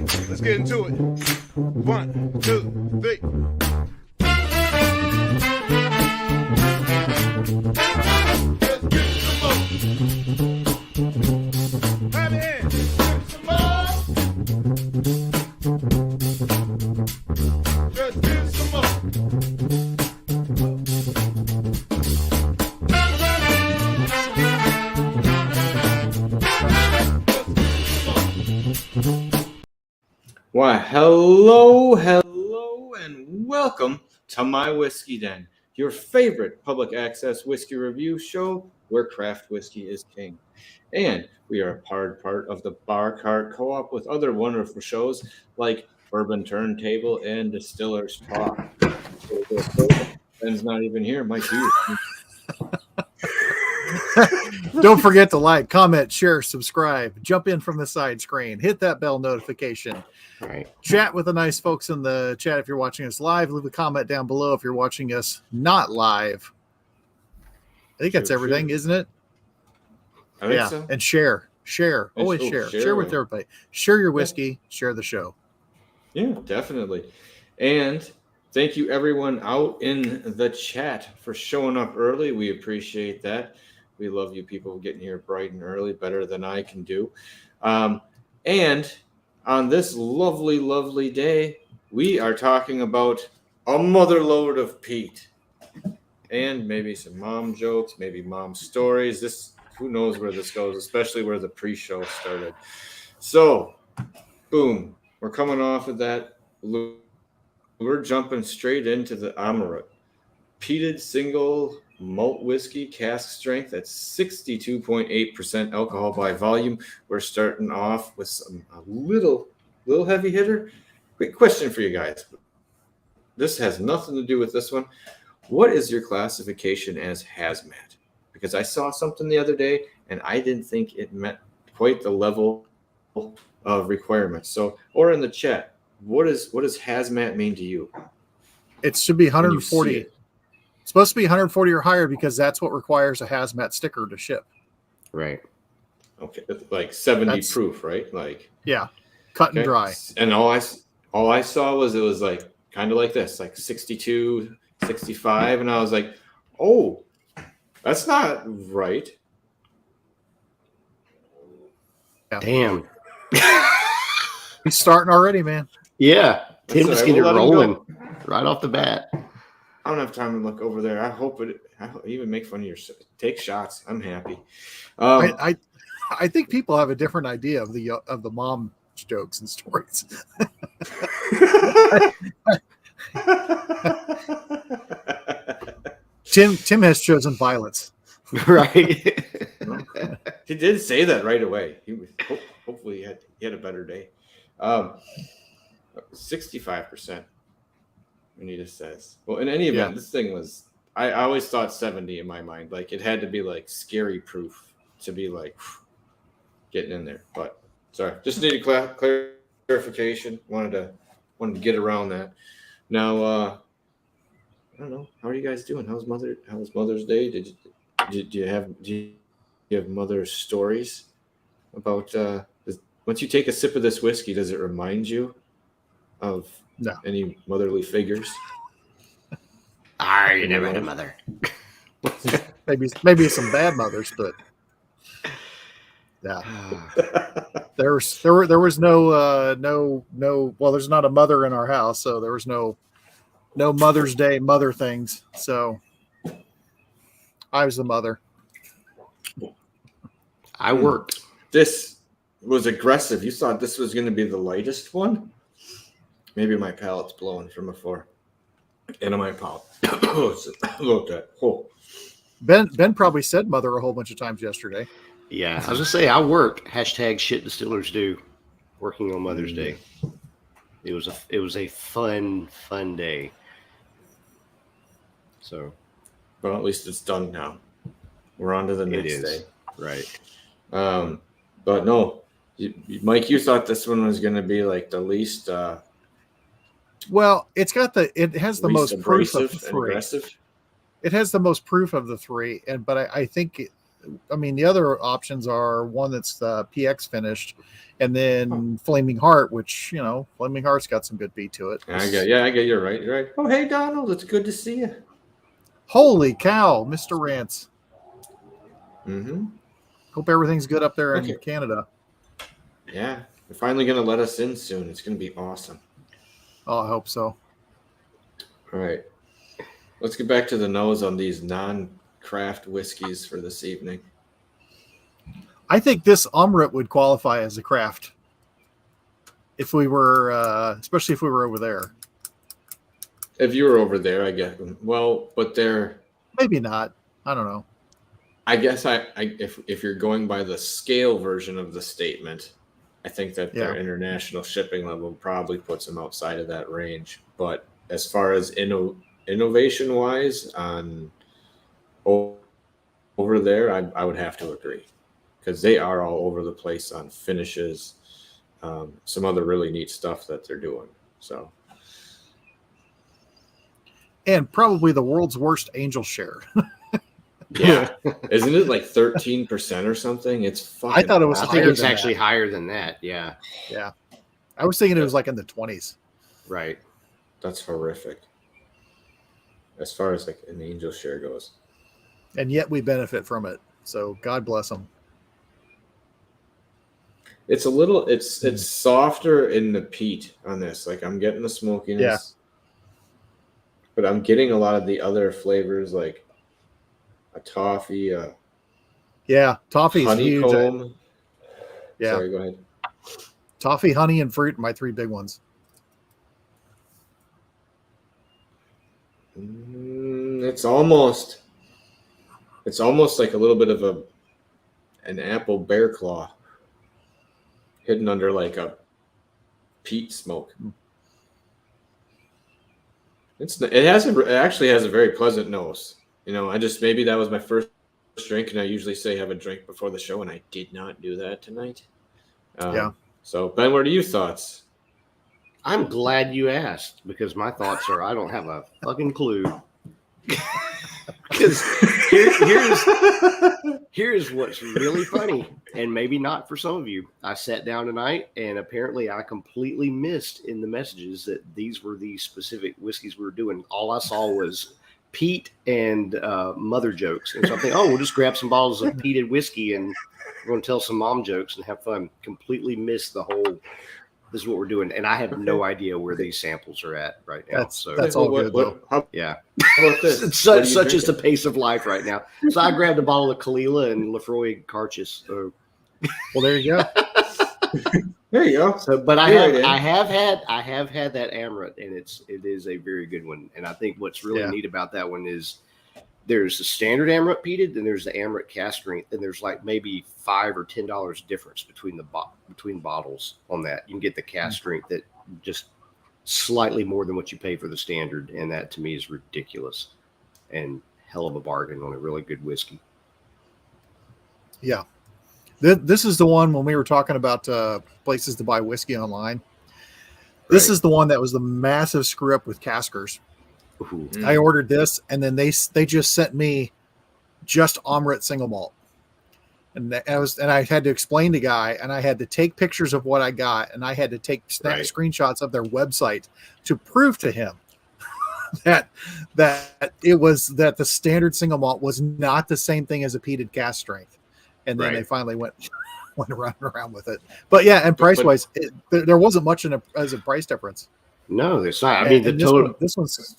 Let's get into it. 1, 2, 3. Let's get some more. Have your hands. Some more. Let's get some more. Why, hello, and welcome to My Whiskey Den, your favorite public access whiskey review show where craft whiskey is king. And we are a part of the Bar Cart Co-op with other wonderful shows like Bourbon Turntable and Distillers Talk. Ben's not even here, Mike. Don't forget to like, comment, share, subscribe, jump in from the side screen, hit that bell notification. All right. Chat with the nice folks in the chat if you're watching us live. Leave a comment down below if you're watching us not live. I think that's everything, isn't it? I think so. And share. Always share. Share with everybody. Share your whiskey. Share the show. Yeah, definitely. And thank you, everyone out in the chat, for showing up early. We appreciate that. We love you people getting here bright and early, better than I can do. And on this lovely, lovely day, we are talking about a mother load of peat. And maybe some mom jokes, maybe mom stories. Who knows where this goes, especially where the pre-show started. So, boom. We're coming off of that. We're jumping straight into the Amrut. Peated single malt whiskey, cask strength at 62.8% alcohol by volume. We're starting off with a little heavy hitter. Quick question for you guys. This has nothing to do with this one. What is your classification as hazmat? Because I saw something the other day and I didn't think it met quite the level of requirements. So, or in the chat, what does hazmat mean to you? It should be 140. It's supposed to be 140 or higher because that's what requires a hazmat sticker to ship. Right. Okay, like 70 proof, right? Like, yeah, cut and dry. And all I saw was it was like kind of like this, like 62, 65, and I was like, oh, that's not right. Yeah. Damn. He's starting already, man. Yeah. Tim just get it rolling right off the bat. I don't have time to look over there. I even make fun of your take shots. I'm happy. I think people have a different idea of the mom jokes and stories. Tim has chosen violence. Right. He did say that right away. Hopefully he had a better day. 65%. Anita says. Well, in any event, This thing was. I always thought 70 in my mind. Like it had to be like scary proof to be like getting in there. But sorry, just needed clarification. Wanted to get around that. Now, I don't know. How are you guys doing? How was Mother's Day? Do you have mother stories about? Once you take a sip of this whiskey, does it remind you of any motherly figures? You never had a mother. maybe some bad mothers, but yeah, there was no. Well, there's not a mother in our house, so there was no Mother's Day mother things. So I was the mother. I worked. This was aggressive. You thought this was going to be the lightest one? Maybe my palate's blowing from before. Into my palate. Look at that. Ben probably said mother a whole bunch of times yesterday. Yeah, I was gonna say I work. #shit distillers do. Working on Mother's Day. It was a fun day. So, well, at least it's done now. We're on to the next day. Right. But no, Mike, you thought this one was going to be like the least. Well, it has the most proof of the three. Aggressive. It has the most proof of the three, but I think I mean, the other options are one that's PX finished, and then Flaming Heart, which Flaming Heart's got some good beat to it. I get. You're right. You're right. Oh, hey, Donald. It's good to see you. Holy cow, Mr. Rance. Mm-hmm. Hope everything's good up there in Canada. Yeah, they're finally gonna let us in soon. It's gonna be awesome. Oh, I hope so. All right, let's get back to the nose on these non-craft whiskeys for this evening. I think this Amrut would qualify as a craft if we were, especially if we were over there. If you were over there, I guess. Well, but they're maybe not. I don't know. I guess if you're going by the scale version of the statement, I think that their international shipping level probably puts them outside of that range. But as far as innovation wise on over there, I would have to agree, because they are all over the place on finishes, some other really neat stuff that they're doing. So, and probably the world's worst angel share. Yeah, isn't it like 13% or something? It's fucking. I thought it was. I think it's actually higher than that. Yeah. Yeah, I was thinking it was like in the 20s. Right. That's horrific. As far as like an angel share goes. And yet we benefit from it. So God bless them. It's a little. It's softer in the peat on this. Like I'm getting the smokiness. Yeah. But I'm getting a lot of the other flavors, like a toffee. Yeah, toffee is honeycomb. huge. Yeah. Sorry, go ahead. Toffee, honey, and fruit are my three big ones. It's almost like a little bit of an apple bear claw hidden under like a peat smoke. It actually has a very pleasant nose. Maybe that was my first drink, and I usually say have a drink before the show, and I did not do that tonight. So, Ben, what are your thoughts? I'm glad you asked, because my thoughts are I don't have a fucking clue. Because here's what's really funny, and maybe not for some of you. I sat down tonight, and apparently I completely missed in the messages that these were the specific whiskeys we were doing. All I saw was Peat and mother jokes. And so I think, we'll just grab some bottles of peated whiskey and we're going to tell some mom jokes and have fun. Completely missed the whole, this is what we're doing. And I have no idea where these samples are at right now. That's all good, though. Yeah. How about this? Such is the pace of life right now. So I grabbed a bottle of Kalila and Lefroy Carchis. Well, there you go. There you go. So, but I have had that Amrut, and it is a very good one. And I think what's really neat about that one is there's the standard Amrut peated, and there's the Amrut cask strength, and there's like maybe $5 or $10 difference between bottles on that. You can get the cask strength that just slightly more than what you pay for the standard, and that to me is ridiculous and hell of a bargain on a really good whiskey. Yeah. This is the one when we were talking about places to buy whiskey online. This is the one that was the massive screw up with caskers. I ordered this, and then they just sent me just Amrut single malt, and I had to explain to the guy, and I had to take pictures of what I got, and I had to take screenshots of their website to prove to him that the standard single malt was not the same thing as a peated cask strength. And then they finally went around with it. But yeah, and price wise, there wasn't much as a price difference. No, there's not. I mean, this one's.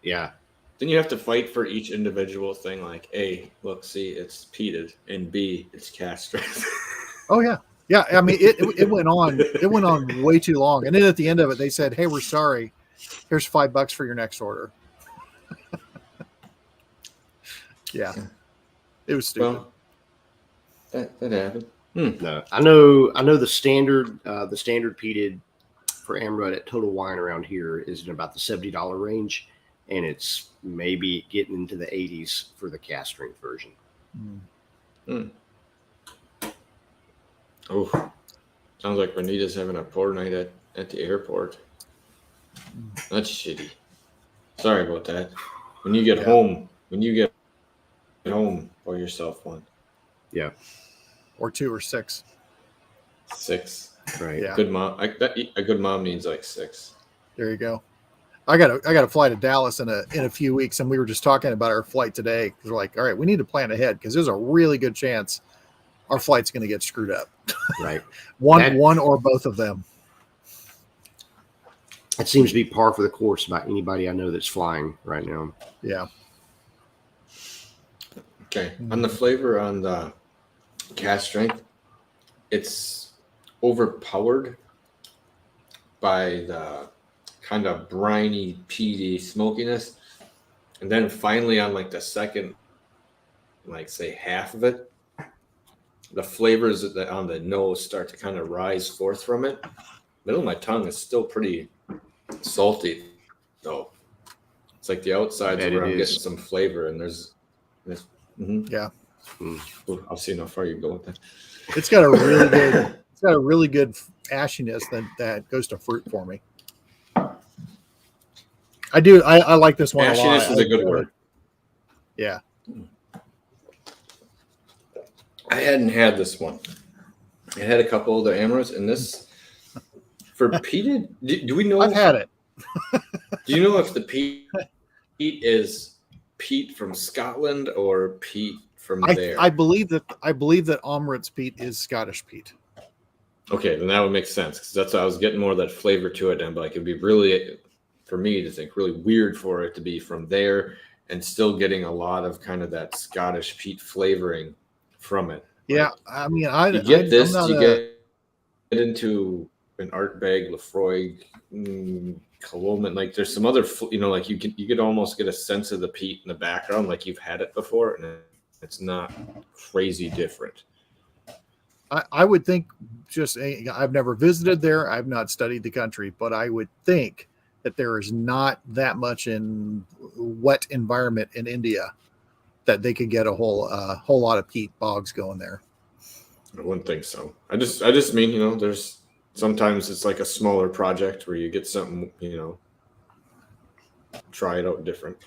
Yeah. Then you have to fight for each individual thing. Like, A, look, see, it's peated, and B, it's cask strength. Oh yeah, yeah. I mean, it went on. It went on way too long, and then at the end of it, they said, "Hey, we're sorry. Here's $5 for your next order." Yeah, it was stupid. Well, that happened. No, I know the standard peated for Amrut at Total Wine around here is in about the $70 range, and it's maybe getting into the 80s for the cask strength version. Oh, sounds like Renita's having a pour night at the airport. That's shitty. Sorry about that. When you get home, Pour yourself one. Yeah. Or 2 or 6. 6. Right. Yeah. Good mom. A good mom needs like 6. There you go. I got to fly to Dallas in a few weeks, and we were just talking about our flight today because we're like, all right, we need to plan ahead because there's a really good chance our flight's going to get screwed up. Right. one or both of them. That seems to be par for the course about anybody I know that's flying right now. Yeah. Okay. On the flavor on the cask strength, it's overpowered by the kind of briny, peaty smokiness. And then finally on like the second, like say half of it, the flavors that on the nose start to kind of rise forth from it. Middle of my tongue is still pretty salty, though. It's like the outside where I'm getting some flavor, and there's Yeah. Ooh, I'll see how far you go with that. It's got a really good ashiness that goes to fruit for me. I do. I like this one a lot. Ashiness is a good word. Yeah. I hadn't had this one. I had a couple of the Amruts, and this for peated. Do we know? I've had it. Do you know if the peat is peat from Scotland or peat from there? I believe that Amrut's peat is Scottish peat. Okay, then that would make sense because that's I was getting more of that flavor to it, and like it'd be really, for me to think, really weird for it to be from there and still getting a lot of kind of that Scottish peat flavoring from it. Yeah, I mean, you get this, you get into an Artbag, Lefroy, Cologne, like there's some other, like you could almost get a sense of the peat in the background, like you've had it before, and it's not crazy different. I would think I've never visited there. I've not studied the country, but I would think that there is not that much in wet environment in India that they could get a whole lot of peat bogs going there. I wouldn't think so. I just mean, there's sometimes it's like a smaller project where you get something, try it out different.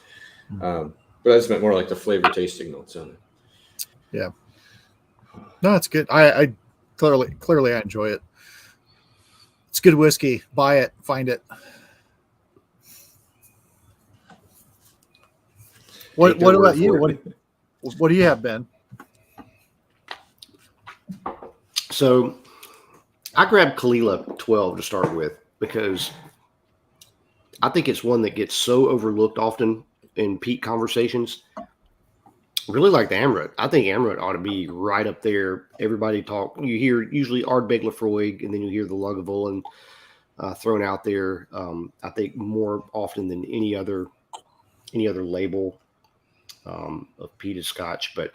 But I just meant more like the flavor tasting notes on it. Yeah. No, it's good. I clearly I enjoy it. It's good whiskey. Buy it, find it. What about you? What do you have, Ben? So I grabbed Kalila 12 to start with because I think it's one that gets so overlooked often in peat conversations. Really like the Amrut. I think Amrut ought to be right up there. Everybody talk. You hear usually Ardbeg Lefroy, and then you hear the Lagavulin thrown out there. I think more often than any other label of peated Scotch. But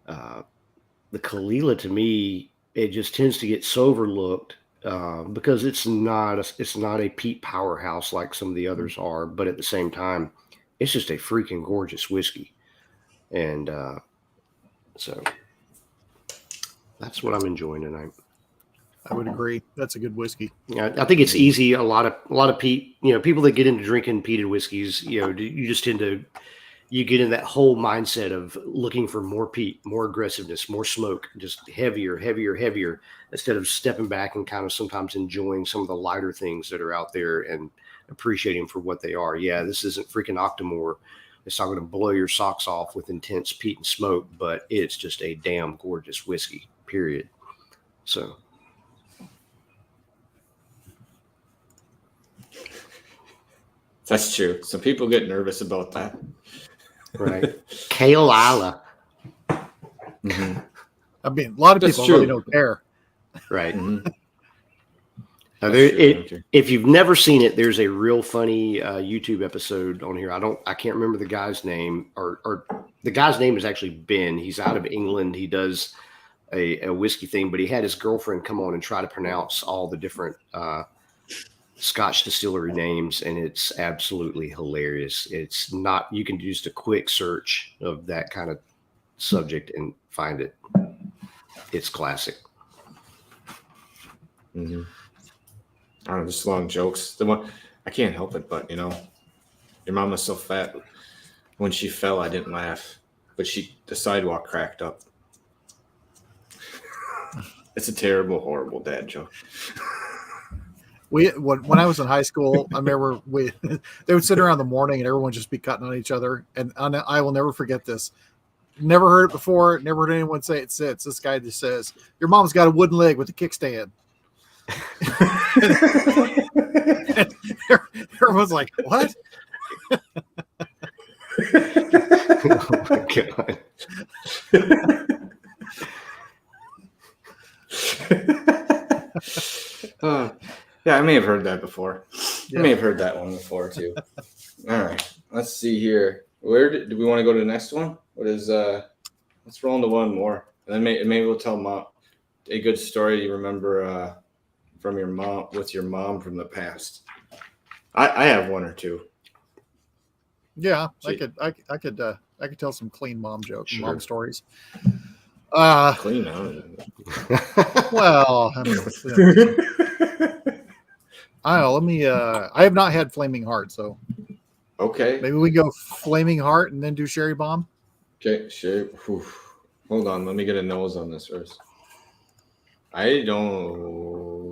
the Kalila, to me, it just tends to get so overlooked because it's not a peat powerhouse like some of the others are. But at the same time, it's just a freaking gorgeous whiskey. And so that's what I'm enjoying tonight. I would agree. That's a good whiskey. Yeah, I think it's easy. A lot of peat. People that get into drinking peated whiskeys, you just tend to get in that whole mindset of looking for more peat, more aggressiveness, more smoke, just heavier, instead of stepping back and kind of sometimes enjoying some of the lighter things that are out there and appreciating for what they are. Yeah, this isn't freaking Octomore. It's not going to blow your socks off with intense peat and smoke, but it's just a damn gorgeous whiskey, period. So. That's true. Some people get nervous about that. Right. Kalila. Mm-hmm. I mean, a lot of people really don't care. Right. Mm-hmm. If you've never seen it, there's a real funny YouTube episode on here. I can't remember the guy's name, or the guy's name is actually Ben. He's out of England. He does a whiskey thing, but he had his girlfriend come on and try to pronounce all the different Scotch distillery names, and it's absolutely hilarious. It's not, you can do just a quick search of that kind of subject and find it. It's classic. Mm-hmm. I don't know, just long jokes. The one I can't help it, but your mama's so fat. When she fell, I didn't laugh. but the sidewalk cracked up. It's a terrible, horrible dad joke. When I was in high school, I remember they would sit around in the morning and everyone would just be cutting on each other. And I will never forget this. Never heard it before. Never heard anyone say it since. This guy just says, "Your mom's got a wooden leg with a kickstand." Everyone's like, "What?" Oh my God. Yeah, I may have heard that before. Yeah. I may have heard that one before too. All right, let's see here. Do we want to go to the next one? What is let's roll into one more, and then maybe we'll tell mom a good story you remember from your mom from the past. I have one or two. Yeah, I could tell some clean mom jokes, Sure. mom stories. Clean out. Well, I mean, I don't know. Let me. I have not had Flaming Heart, so Okay. maybe we go Flaming Heart and then do Sherry Bomb. Okay. Sure. Hold on. Let me get a nose on this first. I don't.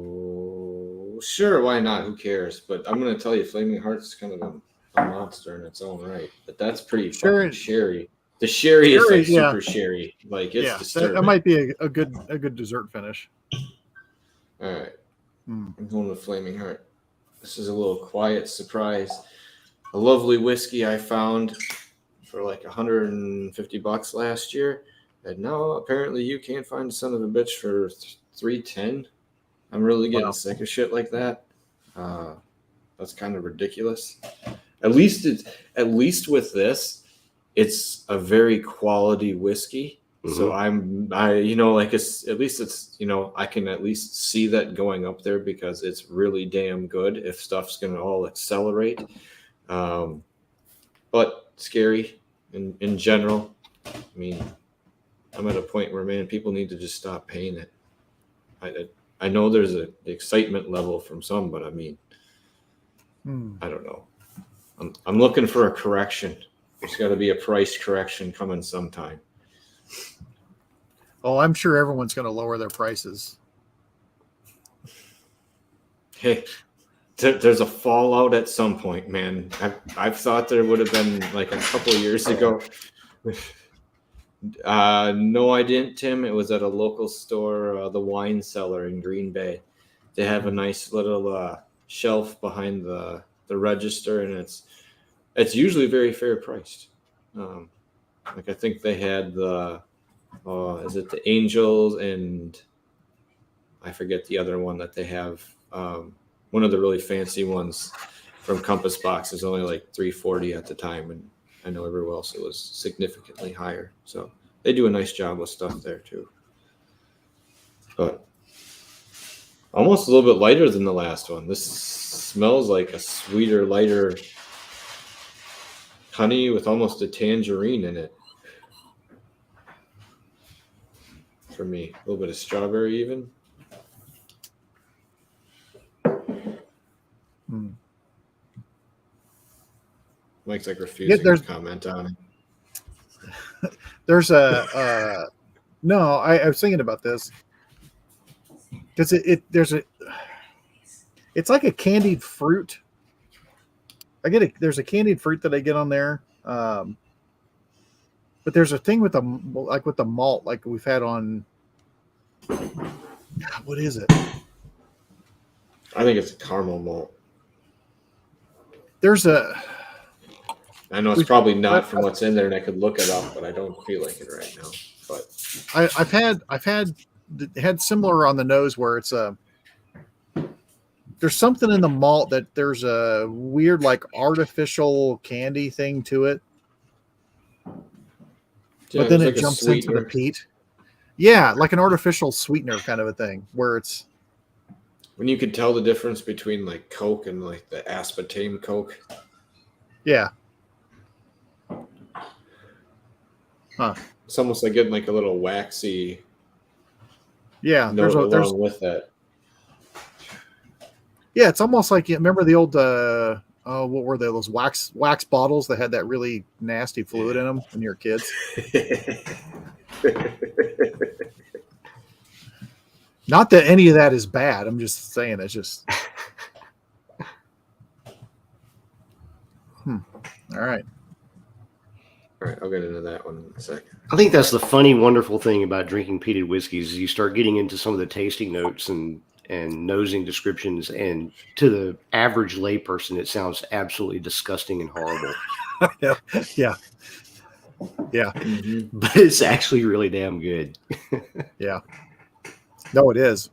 Sure. Why not? Who cares? But I'm gonna tell you, Flaming Heart's kind of a monster in its own right. But that's pretty fucking sherry. The sherry is like super sherry. Like it's disturbing. That might be a good dessert finish. All right. I'm going with Flaming Heart. This is a little quiet surprise. A lovely whiskey I found for like $150 last year. And now apparently you can't find a son of a bitch for $310. I'm really getting sick of shit like that. That's kind of ridiculous. At least with this, it's a very quality whiskey. Mm-hmm. So I can at least see that going up there because it's really damn good if stuff's going to all accelerate. But scary in general. I mean, I'm at a point where, man, people need to just stop paying it. I know there's the excitement level from some, but I mean, I don't know. I'm looking for a correction. There's got to be a price correction coming sometime. Oh, I'm sure everyone's going to lower their prices. Hey, there's a fallout at some point, man. I've thought there would have been like a couple of years ago. No, I didn't, Tim. It was at a local store, the Wine Cellar in Green Bay. They have a nice little shelf behind the register, and it's usually very fair priced. Like I think they had the is it the Angels, and I forget the other one that they have. One of the really fancy ones from Compass Box is only like $340 at the time, and I know everywhere else it was significantly higher. So they do a nice job with stuff there too. But almost a little bit lighter than the last one. This smells like a sweeter, lighter honey with almost a tangerine in it. For me, a little bit of strawberry even. Mike's like refusing to comment on it. There's a no. I was thinking about this because it's like a candied fruit. There's a candied fruit that I get on there, but there's a thing with the malt, like we've had on. What is it? I think it's a caramel malt. I know it's probably not from what's in there, and I could look it up, but I don't feel like it right now. But I've had similar on the nose where it's there's something in the malt that there's a weird like artificial candy thing to it, but then it jumps into the peat. Yeah, like an artificial sweetener kind of a thing where it's when you could tell the difference between like Coke and like the aspartame Coke. Yeah. Huh. It's almost like getting like a little waxy. Yeah, there's along with that. Yeah, it's almost like you remember the old oh, what were they? Those wax bottles that had that really nasty fluid in them when you were kids. Not that any of that is bad. I'm just saying it's just. All right. All right, I'll get into that one in a second. I think that's the funny, wonderful thing about drinking peated whiskeys is you start getting into some of the tasting notes and nosing descriptions, and to the average layperson, it sounds absolutely disgusting and horrible. Yeah. Mm-hmm. But it's actually really damn good. Yeah. No, it is.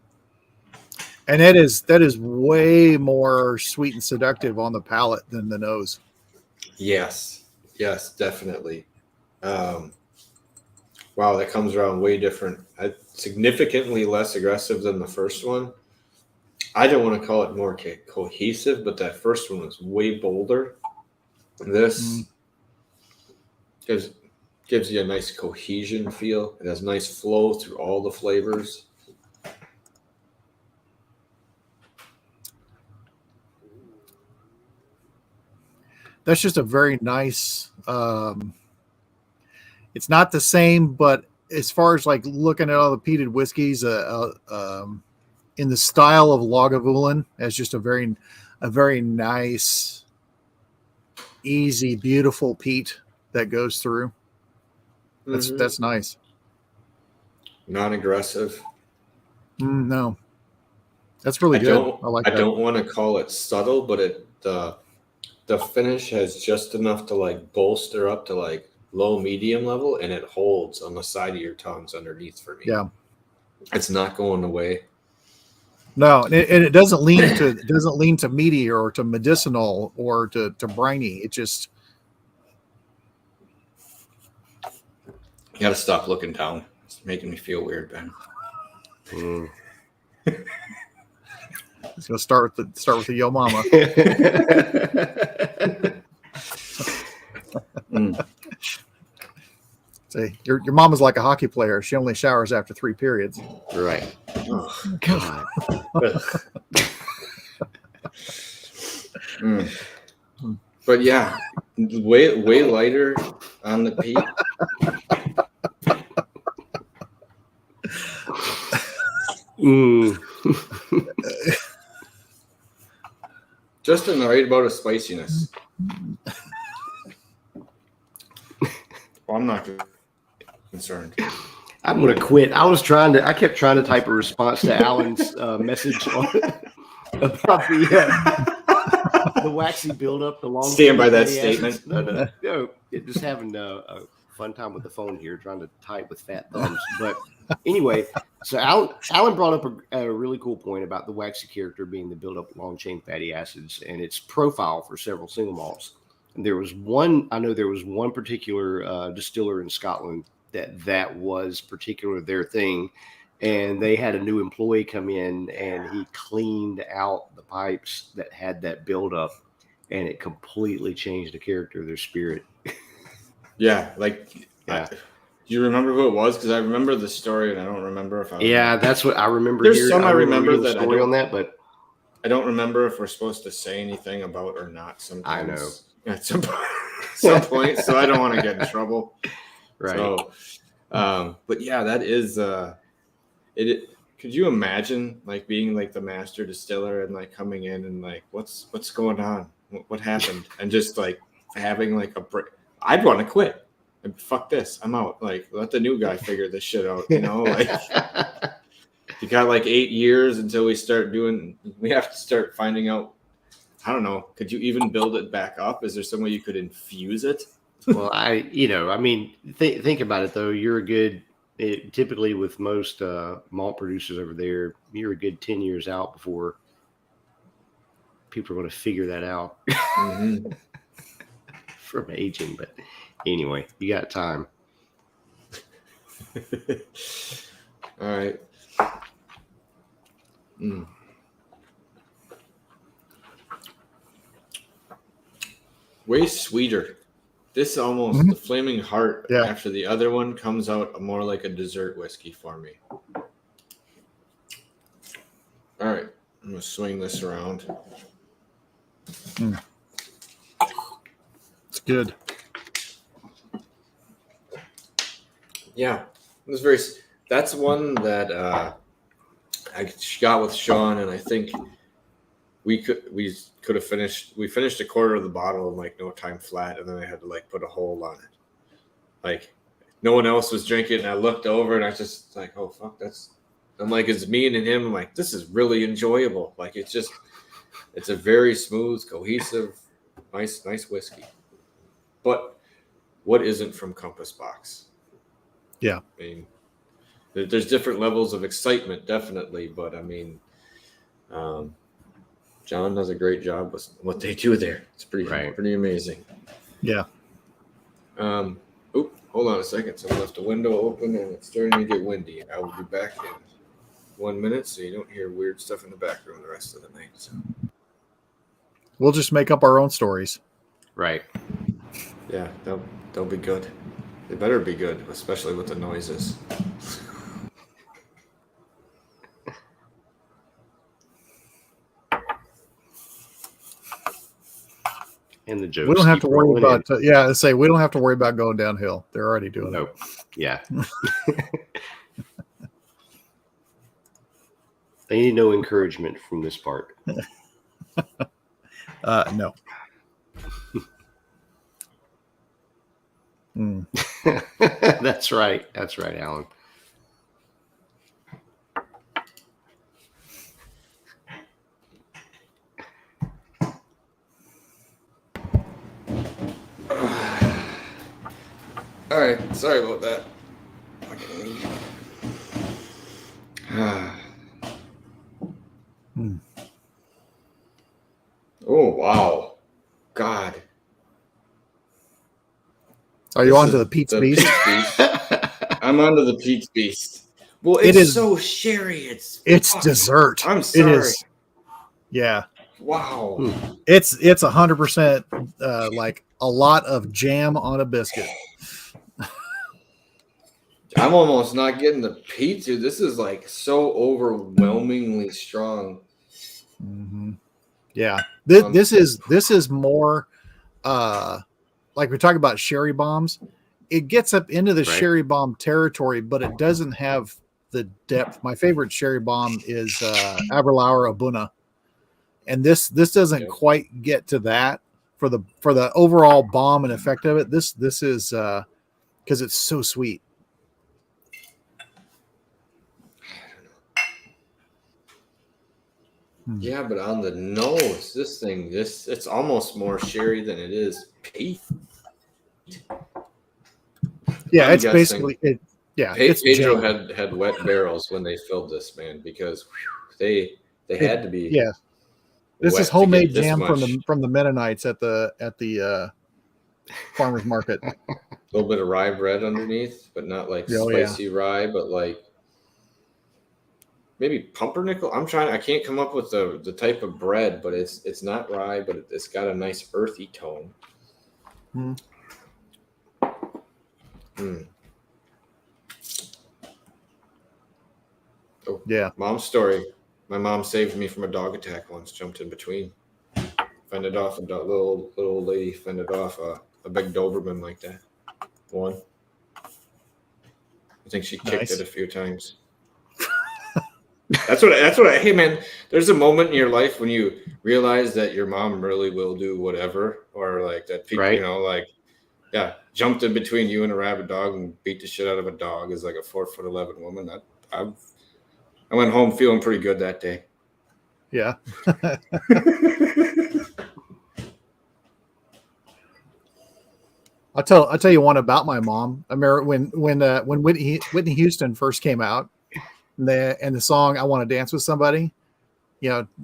And that is way more sweet and seductive on the palate than the nose. Yes, definitely. Wow, that comes around way different. Significantly less aggressive than the first one. I don't want to call it more cohesive, but that first one was way bolder. This gives you a nice cohesion feel. It has nice flow through all the flavors. That's just a very nice. It's not the same, but as far as like looking at all the peated whiskeys, in the style of Lagavulin, as just a very nice, easy, beautiful peat that goes through. That's nice. Non-aggressive. No, that's really good. I like that. I don't want to call it subtle, but the finish has just enough to like bolster up to like low medium level, and it holds on the side of your tongues underneath for me. Yeah, it's not going away. No, and it doesn't lean to meaty or to medicinal or to briny. It just you got to stop looking down. It's making me feel weird, Ben. It's gonna start with the yo mama. Say your mama's like a hockey player. She only showers after 3 periods. Right. Oh, God. But yeah, way lighter on the peat. Just in the right amount of spiciness. Well, I'm not concerned. I'm gonna quit. I kept trying to type a response to Alan's message about the waxy buildup, the long. Stand by that statement. No. Just having a fun time with the phone here, trying to type with fat thumbs. But anyway, so Alan brought up a really cool point about the waxy character being the buildup of long chain fatty acids and its profile for several single malts. And there was one particular distiller in Scotland that was particular their thing, and they had a new employee come in and he cleaned out the pipes that had that buildup, and it completely changed the character of their spirit. Yeah, do you remember who it was? Because I remember the story, and I don't remember if I. Yeah, that's what I remember. There's some I remember that story on that, but I don't remember if we're supposed to say anything about or not. Sometimes I know at some point, so I don't want to get in trouble. Right. So, but yeah, that is it. Could you imagine like being like the master distiller and like coming in and like what's going on? What happened? And just like having like a break. I'd want to quit. Fuck this. I'm out. Like let the new guy figure this shit out. You know, like you got like 8 years until we have to start finding out. I don't know. Could you even build it back up? Is there some way you could infuse it? Well, think about it though. Typically with most malt producers over there, you're a good 10 years out before people are going to figure that out from aging. But anyway, you got time. All right. Way sweeter. This almost the Flaming Heart after the other one comes out more like a dessert whiskey for me. All right, I'm gonna swing this around. good. Yeah, it was very. That's one that I got with Sean, and I think we could have finished. We finished a quarter of the bottle in like no time flat, and then I had to like put a hole on it. Like no one else was drinking, and I looked over, and I just like, oh fuck, that's. I'm like, it's me and him. I'm like, this is really enjoyable. Like it's a very smooth, cohesive, nice whiskey. But what isn't from Compass Box? Yeah. I mean, there's different levels of excitement, definitely. But I mean, John does a great job with what they do there. It's pretty amazing. Yeah. Hold on a second. Someone left the window open and it's starting to get windy. I will be back in 1 minute so you don't hear weird stuff in the background the rest of the night. So. We'll just make up our own stories. Right. Yeah, they'll be good. They better be good, especially with the noises. And the jokes. We don't have to worry about. In. We don't have to worry about going downhill. They're already doing it. Yeah. They need no encouragement from this part. No. That's right. That's right, Alan. All right, sorry about that. Oh wow, God! Are you on to the Pete's Beast? I'm onto the Pete's Beast. Well, it's so sherry. It's dessert. I'm sorry. It is. Yeah. Wow. It's 100% like a lot of jam on a biscuit. I'm almost not getting the Peat, dude. This is like so overwhelmingly strong. Mm-hmm. Yeah. This is more like we talk about sherry bombs. It gets up into the sherry bomb territory, but it doesn't have the depth. My favorite sherry bomb is Aberlour Abuna. And this doesn't quite get to that for the overall bomb and effect of it. This is because it's so sweet. Yeah, but on the nose, it's almost more sherry than it is peat. Yeah, it's basically it. Yeah, Pedro had wet barrels when they filled this, man, because they had to be. Yeah, this is homemade jam from the Mennonites at the farmers market. A little bit of rye bread underneath, but not like spicy rye, but like maybe pumpernickel. I can't come up with the type of bread, but it's not rye, but it's got a nice earthy tone. Oh, yeah. Mom's story. My mom saved me from a dog attack once, jumped in between. Fended off a little old lady, fended off a big Doberman like that. One. I think she kicked it a few times. That's what I hey man, there's a moment in your life when you realize that your mom really will do whatever, or like that people, jumped in between you and a rabid dog and beat the shit out of a dog is like a 4'11" woman. I went home feeling pretty good that day. Yeah. I'll tell you one about my mom. I remember when Whitney Houston first came out, and the song "I Want to Dance with Somebody,"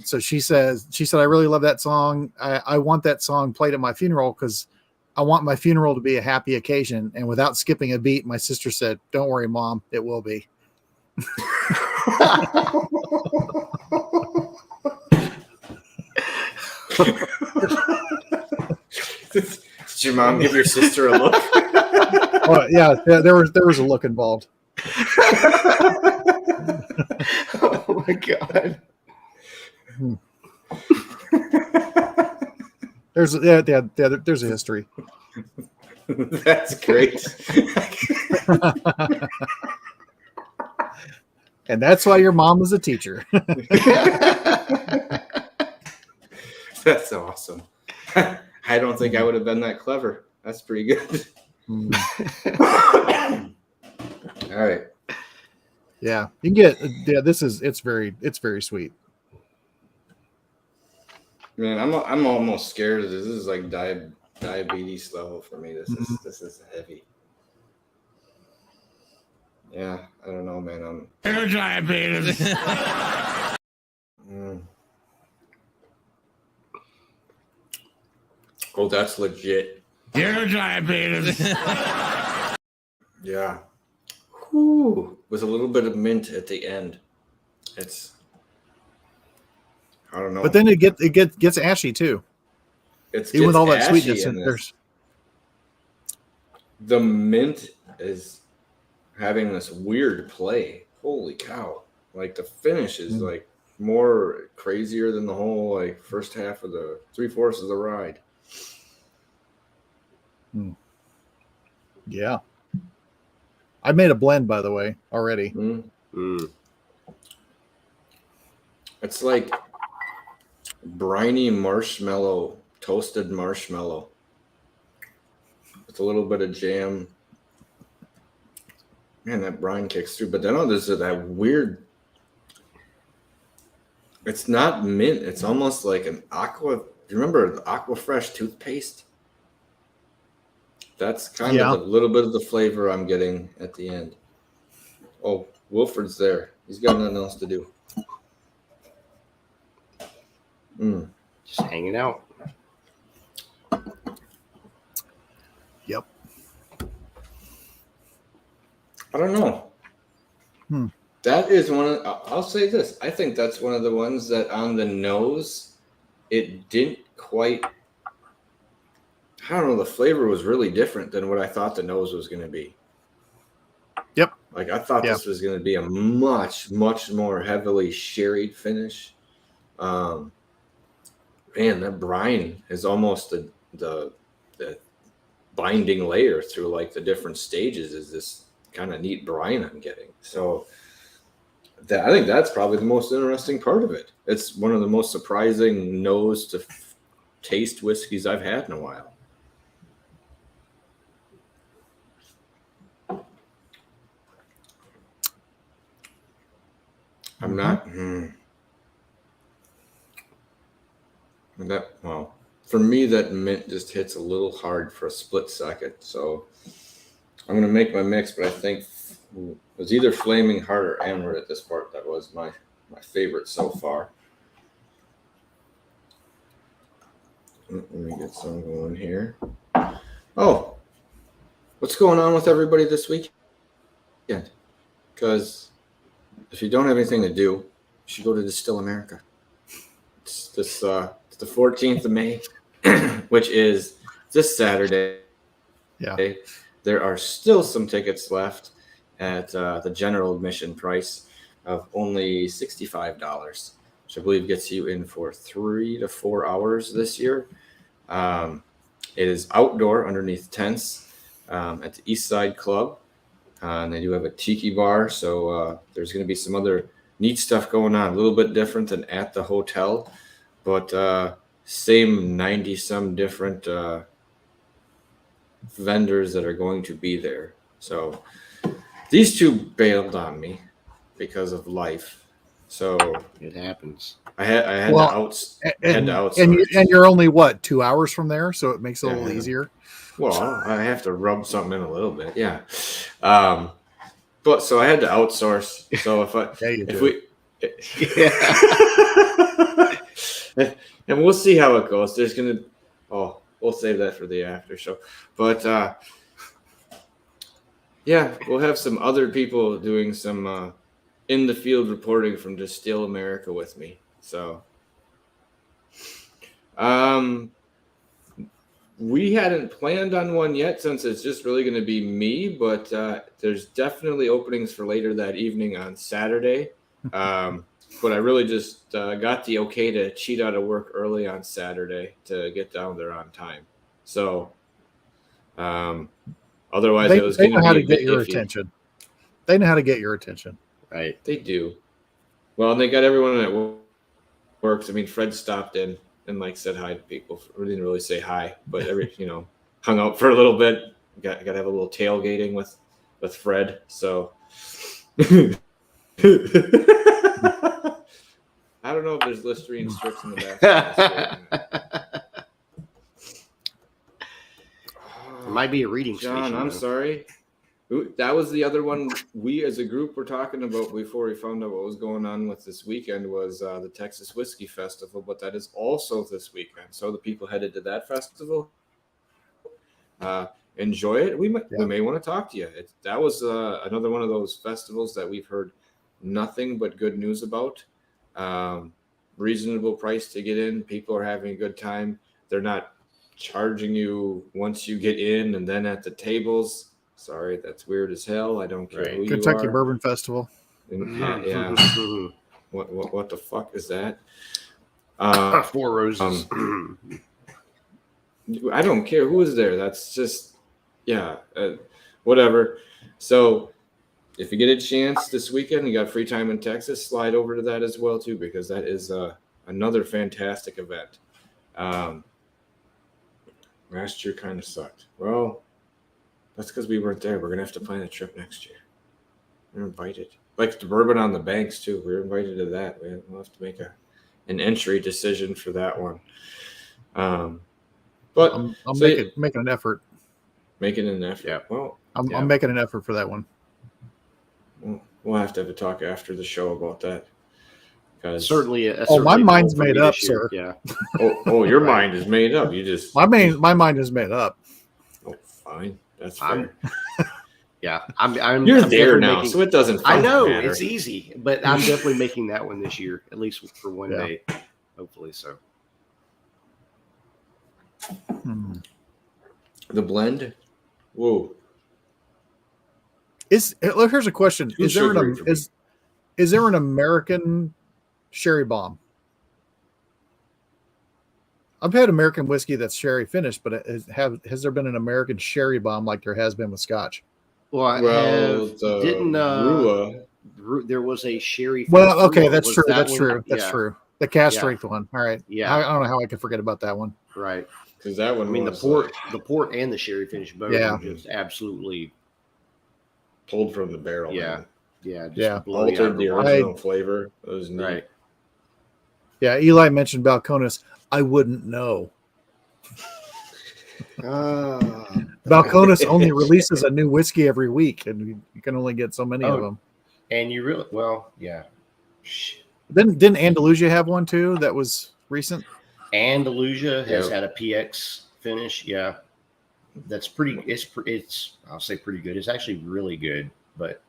so she said, I really love that song. I want that song played at my funeral because I want my funeral to be a happy occasion. And without skipping a beat, my sister said, "Don't worry, Mom, it will be." Did your mom give your sister a look? Yeah, there was a look involved. Oh my God. There's a history. That's great. And that's why your mom was a teacher. That's awesome. I don't think I would have been that clever. That's pretty good. All right. Yeah, you can get. Yeah, it's very sweet. Man, I'm almost scared of this. This is like diabetes level for me. This is heavy. Yeah, I don't know, man. Diabetes. Oh, that's legit. Diabetes. Yeah. Whew. With a little bit of mint at the end. It's, I don't know. But then it gets ashy too. Even with all that sweetness, there's the mint is having this weird play. Holy cow! Like the finish is like more crazier than the whole like first half of the 3/4 of the ride. Yeah. I made a blend, by the way, already. It's like briny marshmallow, toasted marshmallow with a little bit of jam. Man, that brine kicks through. But then there's that weird. It's not mint. It's almost like an aqua. Do you remember the Aqua Fresh toothpaste? That's kind of a little bit of the flavor I'm getting at the end. Oh, Wilfred's there. He's got nothing else to do. Just hanging out. Yep. I don't know. That is one of, I'll say this. I think that's one of the ones that on the nose, it didn't quite, I don't know, the flavor was really different than what I thought the nose was going to be. Yep. Like I thought this was going to be a much, much more heavily sherried finish. Man, that brine is almost the binding layer through like the different stages is this kind of neat brine I'm getting. So I think that's probably the most interesting part of it. It's one of the most surprising nose to taste whiskeys I've had in a while. I'm not. For me, that mint just hits a little hard for a split second. So I'm going to make my mix, but I think it was either Flaming Heart or Amrut at this part. That was my favorite so far. Let me get some going here. Oh, what's going on with everybody this weekend? Because if you don't have anything to do, you should go to Distill America. It's the 14th of May, which is this Saturday. Yeah. There are still some tickets left at the general admission price of only $65, which I believe gets you in for 3 to 4 hours this year. It is outdoor underneath tents at the East Side Club. And they do have a tiki bar, so there's going to be some other neat stuff going on, a little bit different than at the hotel, but same 90-some different vendors that are going to be there. So these two bailed on me because of life. So it happens. I had to outsource. And you're only 2 hours from there, so it makes it a little easier. Well, I have to rub something in a little bit, yeah. But so I had to outsource. So and we'll see how it goes. There's gonna, we'll save that for the after show. But we'll have some other people doing some in the field reporting from Distill America with me. So, we hadn't planned on one yet since it's just really going to be me, but there's definitely openings for later that evening on Saturday. But I really just got the okay to cheat out of work early on Saturday to get down there on time. So Otherwise, They, it was they going know to how be to a get bit your iffy. attention. They know how to get your attention. Right. They do. Well, and they got everyone that works. I mean, Fred stopped in and like said hi to people. We didn't really say hi, but hung out for a little bit. Got to have a little tailgating with Fred. So I don't know if there's Listerine strips in the bathroom. It might be a reading John, station. I'm though. sorry. That was the other one we as a group were talking about before we found out what was going on with this weekend was the Texas Whiskey Festival, but that is also this weekend. So the people headed to that festival. Enjoy it. We may want to talk to you. That was another one of those festivals that we've heard nothing but good news about. Reasonable price to get in. People are having a good time. They're not charging you once you get in and then at the tables. Sorry, that's weird as hell. I don't care who you Kentucky are. Bourbon Festival. Yeah. What the fuck is that? Four Roses. I don't care who is there. That's just, whatever. So if you get a chance this weekend, you got free time in Texas, slide over to that as well, too, because that is another fantastic event. Last year kind of sucked. Well, that's because we weren't there. We're going to have to plan a trip next year. We're invited. Like the Bourbon on the Banks, too. We're invited to that. We'll have to make an entry decision for that one. But I'm making an effort. Making an effort. Yeah. Well, I'm making an effort for that one. We'll have to have a talk after the show about that. Certainly. My mind's made up, sir. Yeah. Your mind is made up. You just my mind is made up. Oh, fine. That's fair. You're there now, so it doesn't. I know matter. it's easy, but I'm definitely making that one this year, at least for one day, hopefully. So. The blend. Whoa. Here's a question: Is there an American sherry bomb? I've had American whiskey that's sherry finished, but has there been an American sherry bomb like there has been with Scotch? Well, there was a sherry. Well, okay, that's true. That's true. The cask strength one. All right. Yeah. I don't know how I could forget about that one. Right. Because that one. I mean, the port and the sherry finish both are just absolutely pulled from the barrel. Yeah. Man. Yeah. Just altered the original flavor. It was neat. Right. Yeah. Eli mentioned Balcones. I wouldn't know. Balcones only releases a new whiskey every week, and you can only get so many of them. And you really, Didn't Andalusia have one too that was recent? Andalusia has had a PX finish. Yeah, that's pretty. It's I'll say pretty good. It's actually really good. But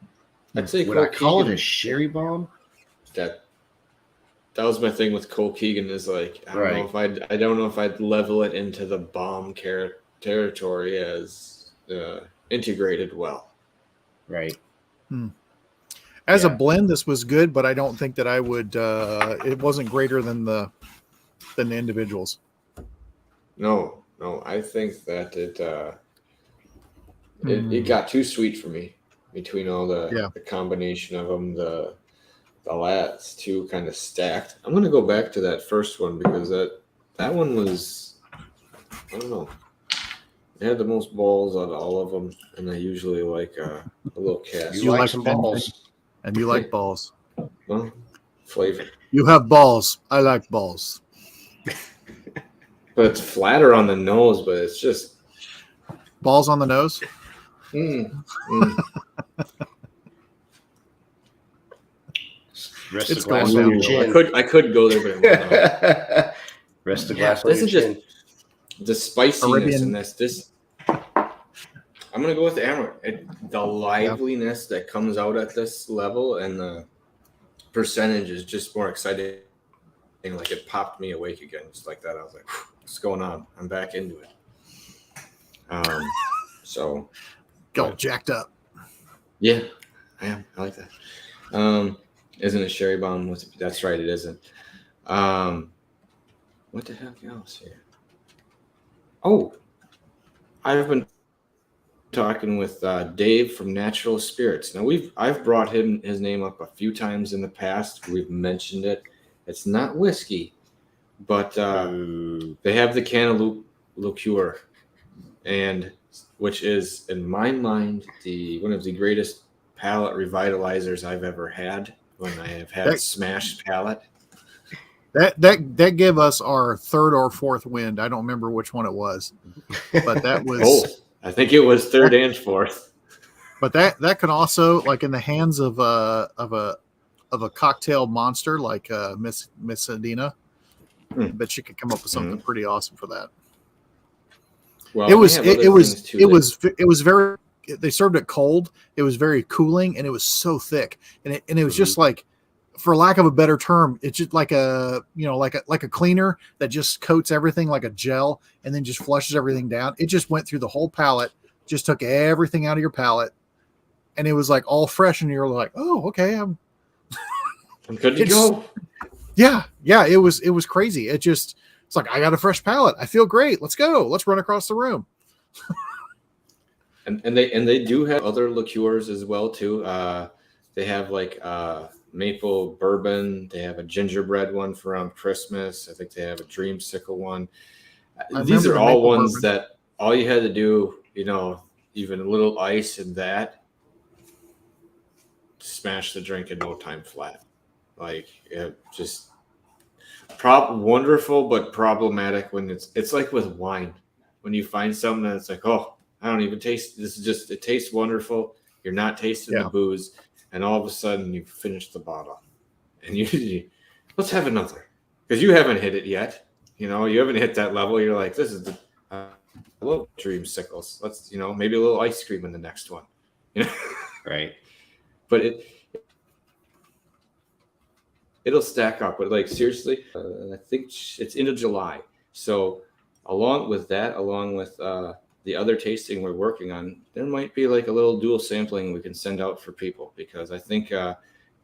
I'd say would I call it a sherry bomb? That was my thing with Cole Keegan. Is like I don't know if I'd level it into the bomb territory as integrated well. Right. As a blend, this was good, but I don't think that I would. It wasn't greater than the individuals. No, I think that it got too sweet for me between all the combination of them. The lats too kind of stacked. I'm gonna go back to that first one because that one was, I don't know. It had the most balls out of all of them, and I usually like a little cask. You like some balls. And you like balls. Well, flavor. You have balls. I like balls. But it's flatter on the nose, but it's just balls on the nose. Rest the glass on your chin. I could go there, but rest the glass on your chin. The spiciness in this. I'm gonna go with the Amrut. The liveliness that comes out at this level and the percentage is just more exciting. Like it popped me awake again, just like that. I was like, "What's going on? I'm back into it." So go jacked up. Yeah, I am. I like that. Isn't a sherry bomb? That's right. It isn't. What the heck else here? Oh, I've been talking with Dave from Natural Spirits. Now I've brought his name up a few times in the past. We've mentioned it. It's not whiskey, but they have the Cantaloupe Liqueur, and which is in my mind one of the greatest palate revitalizers I've ever had when I have had smashed palate. That gave us our third or fourth wind. I don't remember which one it was, but that was. I think it was third and fourth. But that can also, like in the hands of a cocktail monster like Miss Adina, but she could come up with something pretty awesome for that. Well, it was very. They served it cold. It was very cooling, and it was so thick, and it was just like, for lack of a better term, it's just like a cleaner that just coats everything like a gel, and then just flushes everything down. It just went through the whole palate, just took everything out of your palate, and it was like all fresh, and you're like, oh, okay, I'm good to go. Yeah, it was crazy. It's like, I got a fresh palate. I feel great. Let's go. Let's run across the room. and they do have other liqueurs as well too. They have like maple bourbon. They have a gingerbread one for around Christmas. I think they have a dreamsicle one. These are all ones bourbon that all you had to do, even a little ice and that, smash the drink in no time flat. Like, just wonderful, but problematic when it's like with wine. When you find something that's like, oh, I don't even taste this. It tastes wonderful. You're not tasting the booze, and all of a sudden you finish the bottle, and you let's have another, because you haven't hit it yet. You haven't hit that level. You're like, this is the little dreamsicles. Let's maybe a little ice cream in the next one. Right. But it'll stack up. But like, seriously, I think it's into July. So along with the other tasting we're working on, there might be like a little dual sampling we can send out for people, because I think